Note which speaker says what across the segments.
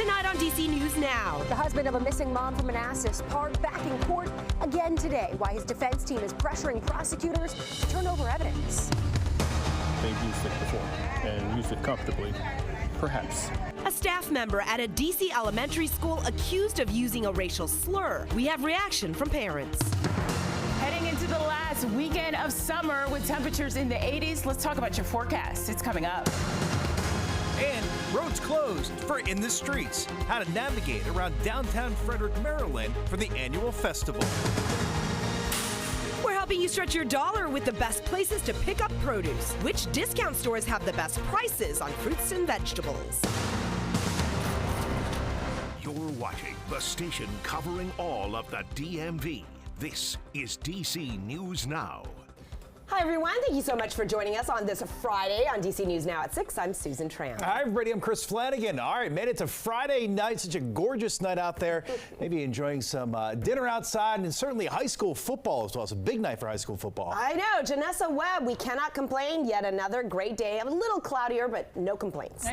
Speaker 1: Tonight on DC News Now.
Speaker 2: The husband of a missing mom from Manasses Park back in court again today. Why his defense team is pressuring prosecutors to turn over evidence.
Speaker 3: They've used it before and used it comfortably, perhaps.
Speaker 1: A staff member at a DC elementary school accused of using a racial slur. We have reaction from parents.
Speaker 4: Heading into the last weekend of summer with temperatures in the 80s, let's talk about your forecast. It's coming up.
Speaker 5: And roads closed for In the Streets. How to navigate around downtown Frederick, Maryland for the annual festival.
Speaker 1: We're helping you stretch your dollar with the best places to pick up produce. Which discount stores have the best prices on fruits and vegetables?
Speaker 6: You're watching the station covering all of the DMV. This is DC News Now.
Speaker 7: Hi, everyone. Thank you so much for joining us on this Friday on DC News Now at 6. I'm Susan Tran.
Speaker 5: Hi, everybody. I'm Chris Flanagan. All right, man, it's a Friday night, such a gorgeous night out there. Maybe enjoying some dinner outside and certainly high school football as well. It's a big night for high school football.
Speaker 7: I know. Janessa Webb, we cannot complain. Yet another great day. A little cloudier, but no complaints.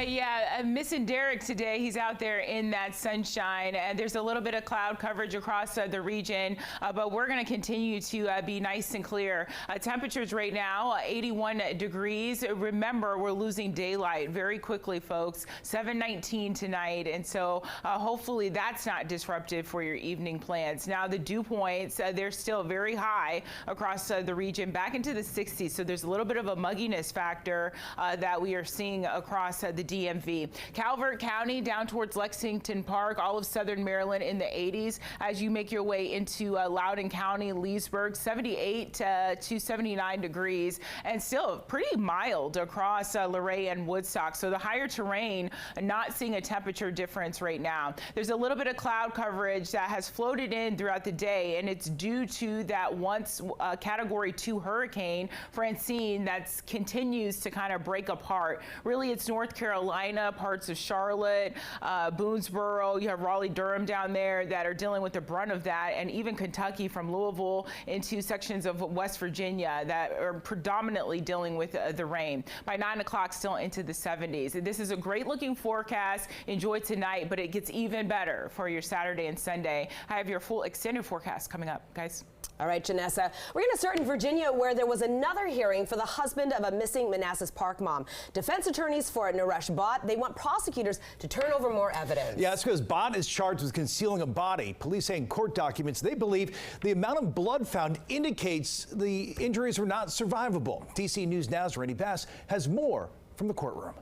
Speaker 4: Missing Derek today. He's out there in that sunshine, and there's a little bit of cloud coverage across the region, but we're going to continue to be nice and clear. Temperatures right now, 81 degrees. Remember, we're losing daylight very quickly, folks. 7:19 tonight, and so hopefully that's not disruptive for your evening plans. Now, the dew points, they're still very high across the region, back into the 60s, so there's a little bit of a mugginess factor that we are seeing across the DMV. Calvert County down towards Lexington Park, all of southern Maryland in the 80s. As you make your way into Loudoun County, Leesburg, 78 to 79 degrees, and still pretty mild across Luray and Woodstock. So the higher terrain, not seeing a temperature difference right now. There's a little bit of cloud coverage that has floated in throughout the day, and it's due to that once Category 2 hurricane, Francine, that continues to kind of break apart. Really, it's North Carolina, parts of Charlotte, Boonesboro, you have Raleigh-Durham down there that are dealing with the brunt of that, and even Kentucky from Louisville into sections of West Virginia that are predominantly dealing with the rain. By 9 o'clock, still into the 70s. This is a great looking forecast. Enjoy tonight, but it gets even better for your Saturday and Sunday. I have your full extended forecast coming up, guys.
Speaker 7: All right, Janessa, we're going to start in Virginia, where there was another hearing for the husband of a missing Manasses Park mom. Defense attorneys for Naresh Bhatt, they want prosecutors to turn over more evidence.
Speaker 5: Yeah, that's because Bhatt is charged with concealing a body. Police say in court documents they believe the amount of blood found indicates the injuries were not survivable. DC News Now's Randy Bass has more from the courtroom.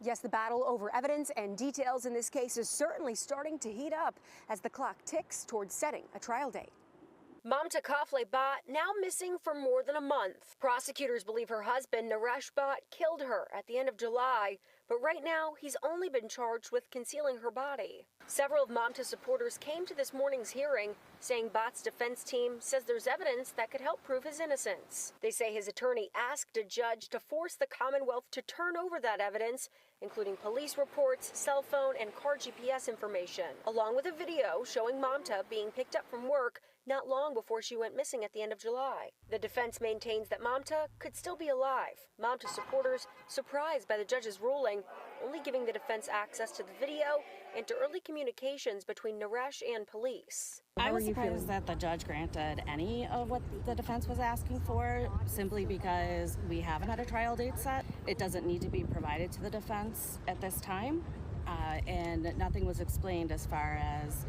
Speaker 2: Yes, the battle over evidence and details in this case is certainly starting to heat up as the clock ticks towards setting a trial date.
Speaker 8: Mamta Kafle Bhatt now missing for more than a month. Prosecutors believe her husband, Naresh Bhatt, killed her at the end of July, but right now he's only been charged with concealing her body. Several of Mamta's supporters came to this morning's hearing, saying Bhatt's defense team says there's evidence that could help prove his innocence. They say his attorney asked a judge to force the Commonwealth to turn over that evidence, including police reports, cell phone, and car GPS information, along with a video showing Mamta being picked up from work not long before she went missing at the end of July. The defense maintains that Mamta could still be alive. Mamta supporters surprised by the judge's ruling, only giving the defense access to the video and to early communications between Naresh and police.
Speaker 9: I was surprised that the judge granted any of what the defense was asking for, simply because we haven't had a trial date set. It doesn't need to be provided to the defense at this time, and nothing was explained as far as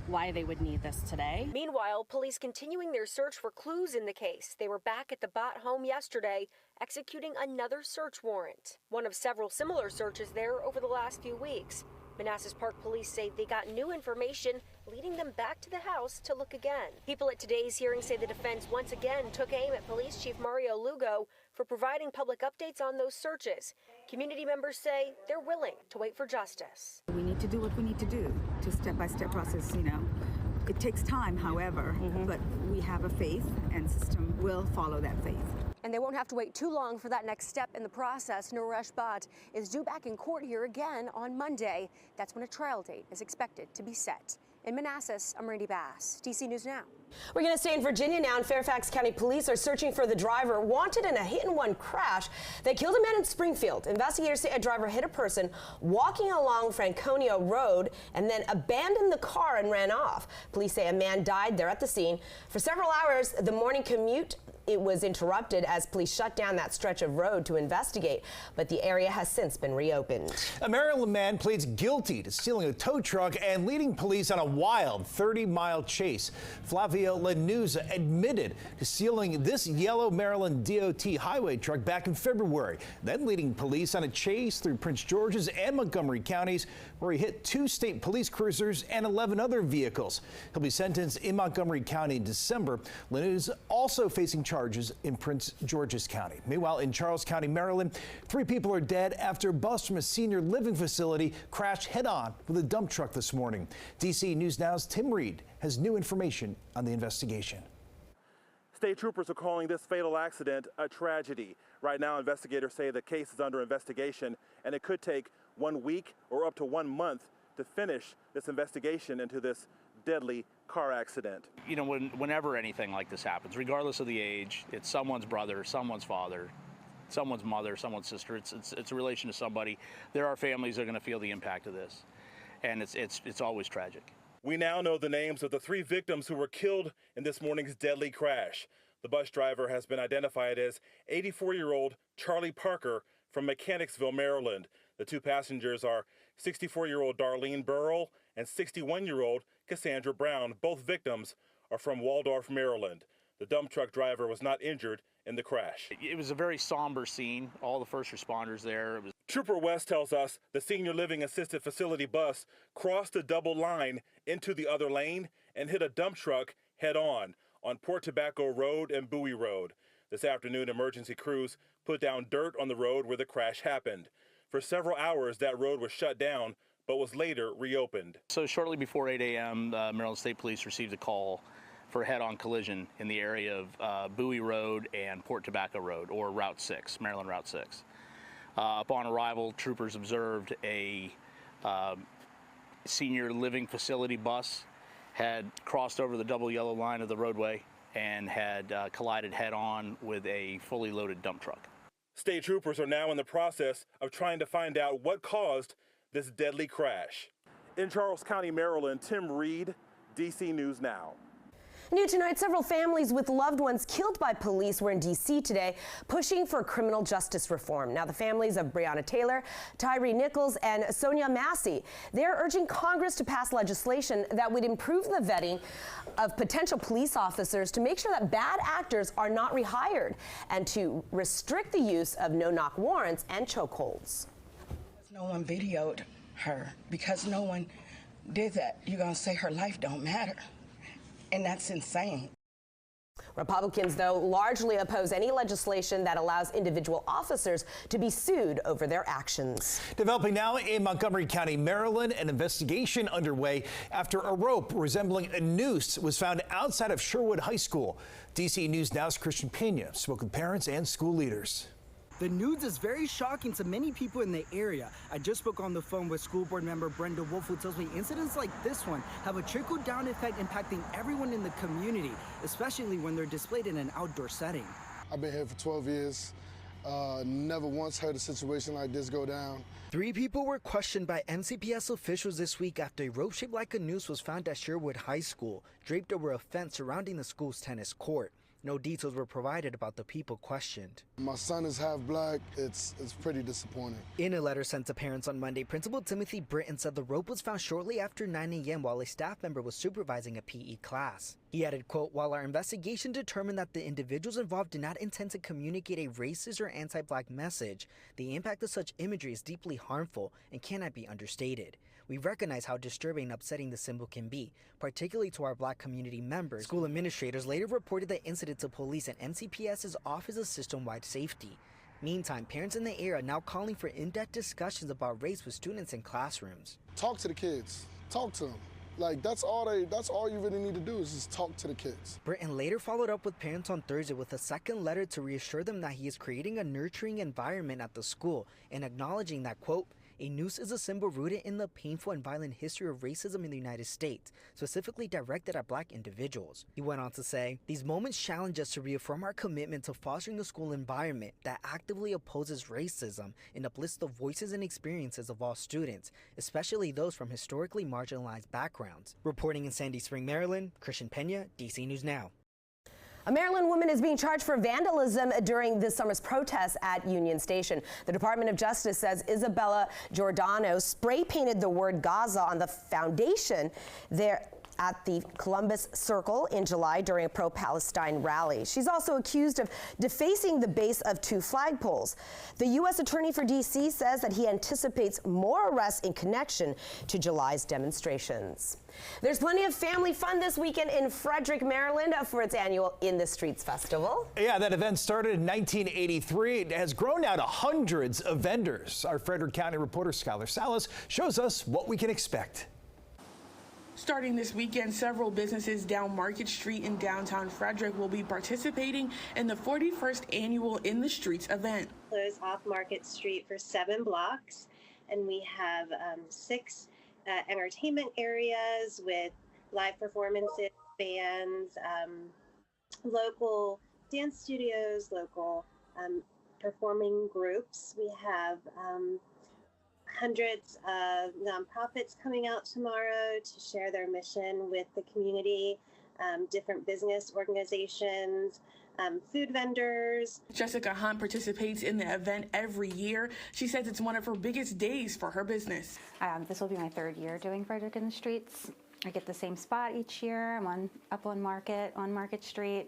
Speaker 9: why they would need this today.
Speaker 8: Meanwhile, police continuing their search for clues in the case. They were back at the Bhatt home yesterday, executing another search warrant. One of several similar searches there over the last few weeks. Manasses Park police say they got new information, leading them back to the house to look again. People at today's hearing say the defense once again took aim at Police Chief Mario Lugo for providing public updates on those searches. Community members say they're willing to wait for justice.
Speaker 10: We need to do what we need to do to step-by-step process, you know. It takes time, however, but we have a faith, and system will follow that faith.
Speaker 2: And they won't have to wait too long for that next step in the process. Naresh Bhatt is due back in court here again on Monday. That's when a trial date is expected to be set. In Manasses, I'm Randy Bass, DC News Now.
Speaker 7: We're going to stay in Virginia now, and Fairfax County Police are searching for the driver wanted in a hit-and-run crash that killed a man in Springfield. Investigators say a driver hit a person walking along Franconia Road and then abandoned the car and ran off. Police say a man died there at the scene. For several hours, the morning commute was interrupted as police shut down that stretch of road to investigate, but the area has since been reopened.
Speaker 5: A Maryland man pleads guilty to stealing a tow truck and leading police on a wild 30-mile chase. Flavio Lanuza admitted to stealing this yellow Maryland DOT highway truck back in February, then leading police on a chase through Prince George's and Montgomery counties, where he hit 2 state police cruisers and 11 other vehicles. He'll be sentenced in Montgomery County in December. Lanuza also facing charges in Prince George's County. Meanwhile, in Charles County, Maryland, 3 people are dead after a bus from a senior living facility crashed head-on with a dump truck this morning. DC News Now's Tim Reed has new information on the investigation.
Speaker 11: State troopers are calling this fatal accident a tragedy. Right now, investigators say the case is under investigation, and it could take 1 week or up to 1 month to finish this investigation into this deadly car accident.
Speaker 12: You know, whenever anything like this happens, regardless of the age, it's someone's brother, someone's father, someone's mother, someone's sister. It's a relation to somebody. There are families that are going to feel the impact of this, and it's always tragic.
Speaker 11: We now know the names of the 3 victims who were killed in this morning's deadly crash. The bus driver has been identified as 84-year-old Charlie Parker from Mechanicsville, Maryland. The 2 passengers are 64-year-old Darlene Burrell and 61-year-old Cassandra Brown. Both victims are from Waldorf, Maryland. The dump truck driver was not injured in the crash.
Speaker 12: It was a very somber scene. All the first responders there.
Speaker 11: Trooper West tells us the senior living assisted facility bus crossed a double line into the other lane and hit a dump truck head-on Port Tobacco Road and Bowie Road. This afternoon, emergency crews put down dirt on the road where the crash happened. For several hours, that road was shut down, but was later reopened.
Speaker 12: So shortly before 8 a.m., Maryland State Police received a call for a head-on collision in the area of Bowie Road and Port Tobacco Road, or Route 6, Maryland Route 6. Upon arrival, troopers observed a senior living facility bus had crossed over the double yellow line of the roadway and had collided head-on with a fully loaded dump truck.
Speaker 11: State troopers are now in the process of trying to find out what caused this deadly crash. In Charles County, Maryland, Tim Reed, DC News Now.
Speaker 7: New tonight, several families with loved ones killed by police were in D.C. today pushing for criminal justice reform. Now, the families of Breonna Taylor, Tyree Nichols, and Sonia Massey, they're urging Congress to pass legislation that would improve the vetting of potential police officers to make sure that bad actors are not rehired and to restrict the use of no-knock warrants and chokeholds.
Speaker 13: No one videoed her because no one did that. You're going to say her life don't matter. And that's insane.
Speaker 7: Republicans, though, largely oppose any legislation that allows individual officers to be sued over their actions.
Speaker 5: Developing now in Montgomery County, Maryland, an investigation underway after a rope resembling a noose was found outside of Sherwood High School. DC News Now's Christian Pena spoke with parents and school leaders.
Speaker 14: The news is very shocking to many people in the area. I just spoke on the phone with school board member Brenda Wolf, who tells me incidents like this one have a trickle-down effect impacting everyone in the community, especially when they're displayed in an outdoor setting.
Speaker 15: I've been here for 12 years. Never once heard a situation like this go down.
Speaker 14: 3 people were questioned by MCPS officials this week after a rope shaped like a noose was found at Sherwood High School, draped over a fence surrounding the school's tennis court. No details were provided about the people questioned.
Speaker 15: My son is half black. It's pretty disappointing.
Speaker 14: In a letter sent to parents on Monday, Principal Timothy Britton said the rope was found shortly after 9 a.m. while a staff member was supervising a PE class. He added, quote, "While our investigation determined that the individuals involved did not intend to communicate a racist or anti-black message, the impact of such imagery is deeply harmful and cannot be understated. We recognize how disturbing and upsetting the symbol can be, particularly to our black community members." School administrators later reported the incident to police and MCPS's Office of System-Wide Safety. Meantime, parents in the area are now calling for in-depth discussions about race with students in classrooms.
Speaker 15: Talk to the kids. Talk to them. Like, that's all you really need to do is just talk to the kids.
Speaker 14: Britton later followed up with parents on Thursday with a second letter to reassure them that he is creating a nurturing environment at the school and acknowledging that, quote, A noose is a symbol rooted in the painful and violent history of racism in the United States, specifically directed at Black individuals. He went on to say, "These moments challenge us to reaffirm our commitment to fostering a school environment that actively opposes racism and uplifts the voices and experiences of all students, especially those from historically marginalized backgrounds." Reporting in Sandy Spring, Maryland, Christian Pena, DC News Now.
Speaker 7: A Maryland woman is being charged for vandalism during this summer's protests at Union Station. The Department of Justice says Isabella Giordano spray painted the word Gaza on the foundation there at the Columbus Circle in July during a pro-Palestine rally. She's also accused of defacing the base of 2 flagpoles. The U.S. Attorney for D.C. says that he anticipates more arrests in connection to July's demonstrations. There's plenty of family fun this weekend in Frederick, Maryland for its annual In the Streets Festival.
Speaker 5: Yeah, that event started in 1983. It has grown now to hundreds of vendors. Our Frederick County reporter Skylar Salas shows us what we can expect.
Speaker 16: Starting this weekend, several businesses down Market Street in downtown Frederick will be participating in the 41st annual In the Streets event.
Speaker 17: Close off Market Street for 7 blocks, and we have 6 entertainment areas with live performances, bands, local dance studios, local performing groups. We have hundreds of nonprofits coming out tomorrow to share their mission with the community, different business organizations, food vendors.
Speaker 16: Jessica Hunt participates in the event every year. She says it's one of her biggest days for her business.
Speaker 18: This will be my 3rd year doing Frederick in the Streets. I get the same spot each year. I'm on Market Street.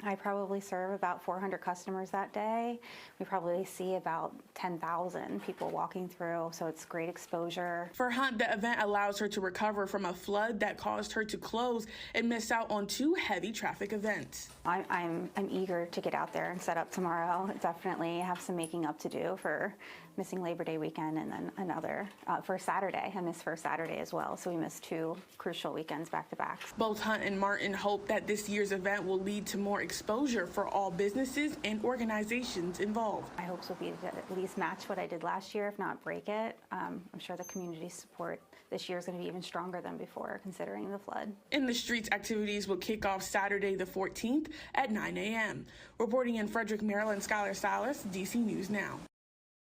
Speaker 18: I probably serve about 400 customers that day. We probably see about 10,000 people walking through, so it's great exposure.
Speaker 16: For Hunt, the event allows her to recover from a flood that caused her to close and miss out on 2 heavy traffic events.
Speaker 18: I'm eager to get out there and set up tomorrow. Definitely have some making up to do for missing Labor Day weekend, and then another for Saturday. I missed First Saturday as well, so we missed 2 crucial weekends back to back.
Speaker 16: Both Hunt and Martin hope that this year's event will lead to more exposure for all businesses and organizations involved.
Speaker 18: My hopes will be to at least match what I did last year, if not break it. I'm sure the community support this year is going to be even stronger than before, considering the flood.
Speaker 16: In the Streets activities will kick off Saturday the 14th at 9 a.m. Reporting in Frederick, Maryland, Skylar Salas, DC News Now.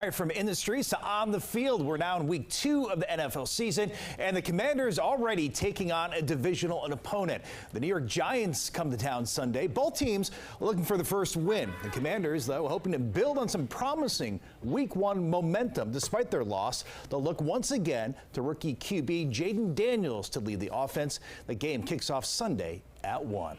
Speaker 5: All right, from in the streets to on the field, we're now in week 2 of the NFL season, and the Commanders already taking on a divisional opponent. The New York Giants come to town Sunday. Both teams looking for the first win. The Commanders, though, hoping to build on some promising week 1 momentum. Despite their loss, they'll look once again to rookie QB Jaden Daniels to lead the offense. The game kicks off Sunday at 1.